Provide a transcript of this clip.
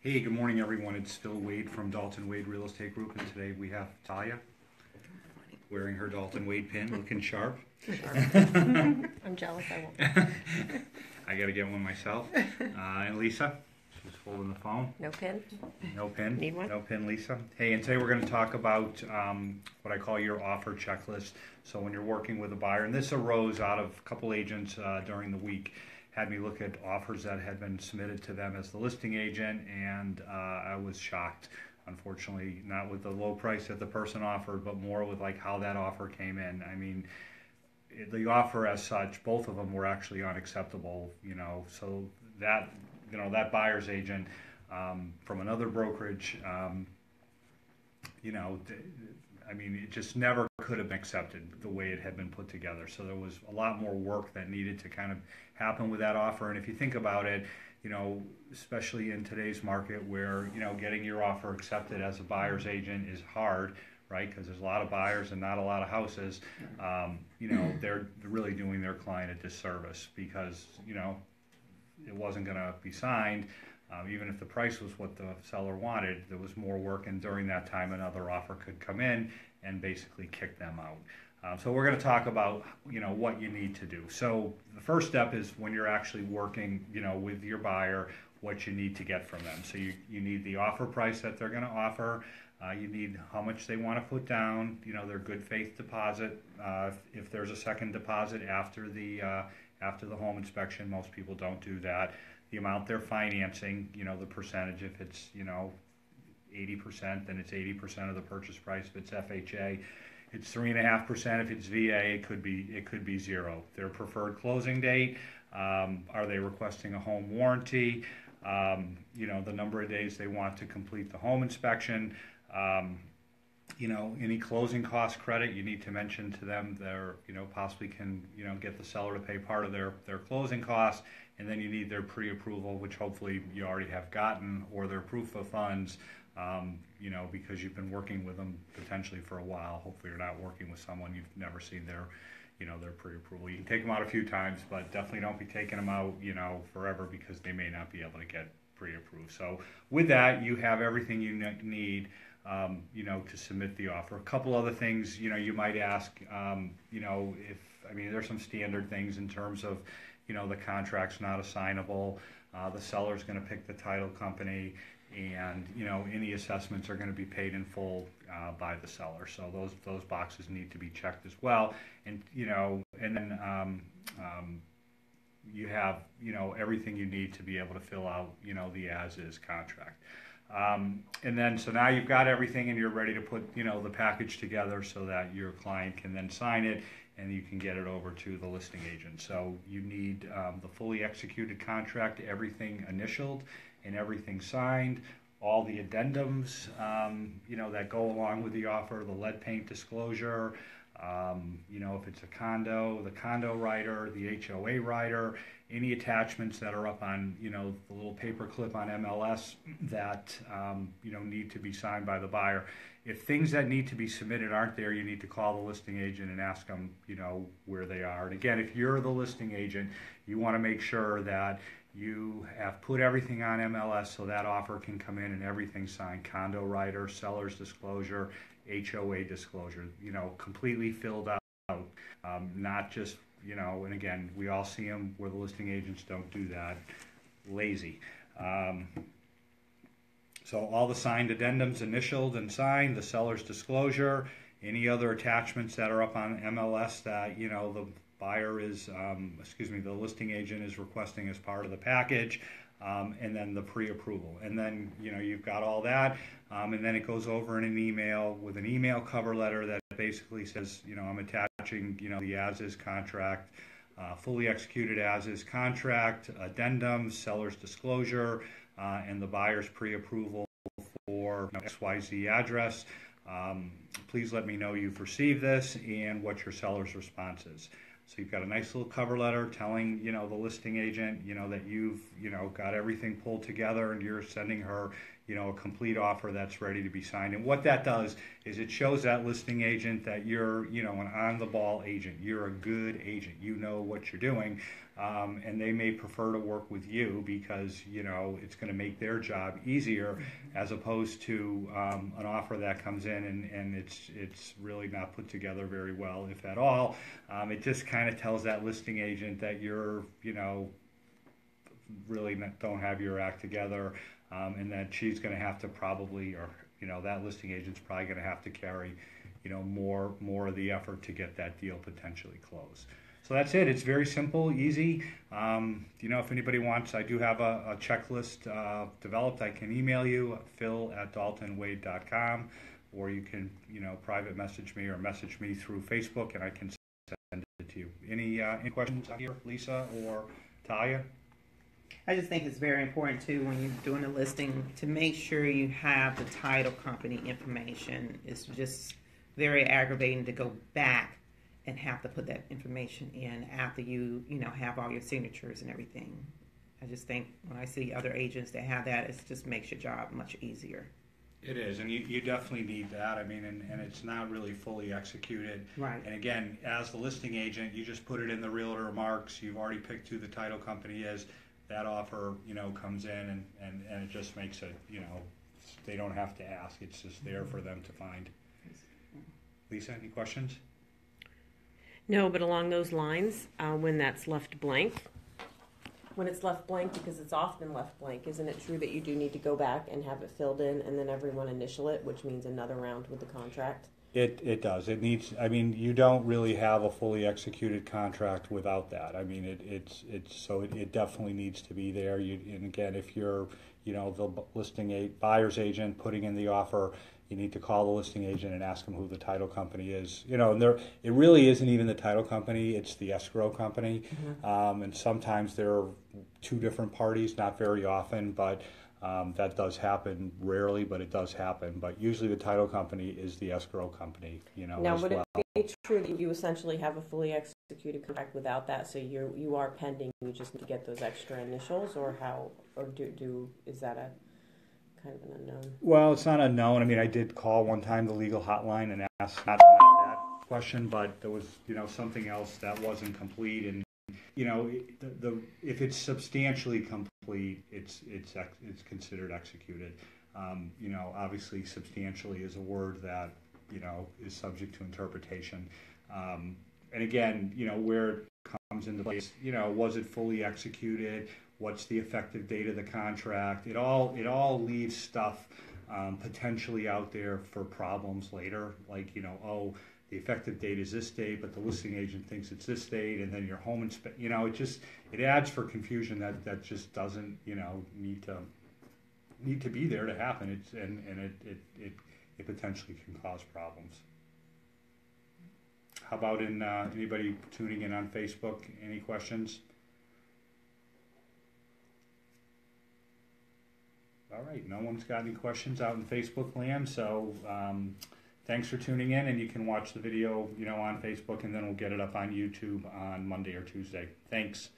Hey, good morning, everyone. It's still Wade from Dalton Wade Real Estate Group, and today we have Talia wearing her Dalton Wade pin, looking sharp. I'm jealous. I won't. I got to get one myself. And Lisa, she's holding the phone. No pin? No pin. Need one? No pin, Lisa. Hey, and today we're going to talk about what I call your offer checklist. So when you're working with a buyer, and this arose out of a couple agents during the week, had me look at offers that had been submitted to them as the listing agent, and I was shocked. Unfortunately, not with the low price that the person offered, but more with like how that offer came in. I mean, the offer as such, both of them were actually unacceptable. So that that buyer's agent from another brokerage, I mean, it just never could have been accepted the way it had been put together. So there was a lot more work that needed to kind of happen with that offer. And if you think about it, especially in today's market where, getting your offer accepted as a buyer's agent is hard, right? Because there's a lot of buyers and not a lot of houses. They're really doing their client a disservice because, it wasn't going to be signed. Even if the price was what the seller wanted, there was more work, and during that time another offer could come in and basically kick them out. So we're going to talk about what you need to do. So the first step is when you're actually working with your buyer, what you need to get from them. So you need the offer price that they're going to offer. You need how much they want to put down, their good faith deposit. If there's a second deposit after the home inspection, most people don't do that. The amount they're financing, the percentage. If it's 80%, then it's 80% of the purchase price. If it's FHA, it's 3.5%. If it's VA, it could be zero. Their preferred closing date. Are they requesting a home warranty? The number of days they want to complete the home inspection. Any closing cost credit, you need to mention to them they're, possibly can, get the seller to pay part of their closing costs. And then you need their pre-approval, which hopefully you already have gotten, or their proof of funds, because you've been working with them potentially for a while. Hopefully you're not working with someone you've never seen their pre-approval. You can take them out a few times, but definitely don't be taking them out, forever, because they may not be able to get pre-approved. So with that, you have everything you need, to submit the offer. A couple other things, you might ask, there's some standard things in terms of, the contract's not assignable, the seller's going to pick the title company, and any assessments are going to be paid in full by the seller. So those boxes need to be checked as well. And and then you have everything you need to be able to fill out the as-is contract. And then so now you've got everything and you're ready to put the package together so that your client can then sign it and you can get it over to the listing agent. So you need the fully executed contract, everything initialed and everything signed, all the addendums that go along with the offer, the lead paint disclosure, if it's a condo, the condo rider, the HOA rider, any attachments that are up on, the little paper clip on MLS that, need to be signed by the buyer. If things that need to be submitted aren't there, you need to call the listing agent and ask them, where they are. And again, if you're the listing agent, you want to make sure that you have put everything on MLS so that offer can come in and everything's signed. Condo rider, seller's disclosure, HOA disclosure, completely filled out, not just, and again, we all see them where the listing agents don't do that, lazy. So all the signed addendums initialed and signed, the seller's disclosure, any other attachments that are up on MLS that, the buyer is, the listing agent is requesting as part of the package, and then the pre-approval. And then, you've got all that, and then it goes over in an email with an email cover letter that basically says, I'm attaching, the as-is contract, fully executed as-is contract, addendum, seller's disclosure, and the buyer's pre-approval for XYZ address. Please let me know you've received this and what your seller's response is. So you've got a nice little cover letter telling, the listing agent, that you've, got everything pulled together and you're sending her, a complete offer that's ready to be signed. And what that does is it shows that listing agent that you're, an on-the-ball agent. You're a good agent. You know what you're doing. and they may prefer to work with you because, you know, it's going to make their job easier as opposed to an offer that comes in and it's really not put together very well, if at all. It just kind of tells that listing agent that you're, you know, really don't have your act together, and that she's going to have to probably, or, you know, that listing agent's probably going to have to carry, you know, more of the effort to get that deal potentially closed. So that's it. It's very simple, easy. You know, if anybody wants, I do have a checklist developed. I can email you, phil@daltonwade.com, or you can, you know, private message me or message me through Facebook, and I can send it to you. Any questions here, Lisa or Talia? I just think it's very important too when you're doing a listing to make sure you have the title company information. It's just very aggravating to go back and have to put that information in after you know, have all your signatures and everything. I just think when I see other agents that have that, it just makes your job much easier. It is, and you definitely need that. I mean, and it's not really fully executed. Right. And again, as the listing agent, you just put it in the realtor remarks. You've already picked who the title company is. That offer, you know, comes in and it just makes it, you know, they don't have to ask. It's just there for them to find. Lisa, any questions? No, but along those lines, when that's left blank, when it's left blank, because it's often left blank, isn't it true that you do need to go back and have it filled in and then everyone initial it, which means another round with the contract? It does. It needs. I mean, you don't really have a fully executed contract without that. I mean, it definitely needs to be there. And again, if you're, you know, the buyer's agent putting in the offer, you need to call the listing agent and ask them who the title company is. You know, and it really isn't even the title company; it's the escrow company. Mm-hmm. And sometimes there are two different parties, not very often, but that does happen rarely, but it does happen. But usually the title company is the escrow company, you know. Now, would it be true that you essentially have a fully executed contract without that, so you are pending, you just need to get those extra initials, or how, or is that a kind of an unknown? Well, it's not unknown. I mean, I did call one time the legal hotline and ask not that question, but there was, you know, something else that wasn't complete, and you know, if it's substantially complete, it's considered executed. You know, obviously, substantially is a word that, you know, is subject to interpretation. And again, you know, where it comes into place, you know, was it fully executed? What's the effective date of the contract? It all leaves stuff potentially out there for problems later, like, you know, oh, the effective date is this date, but the listing agent thinks it's this date, and then your home inspect. You know, it adds for confusion that just doesn't, you know, need to be there to happen. It potentially can cause problems. How about anybody tuning in on Facebook? Any questions? All right, no one's got any questions out in Facebook land, so. Thanks for tuning in, and you can watch the video, you know, on Facebook, and then we'll get it up on YouTube on Monday or Tuesday. Thanks.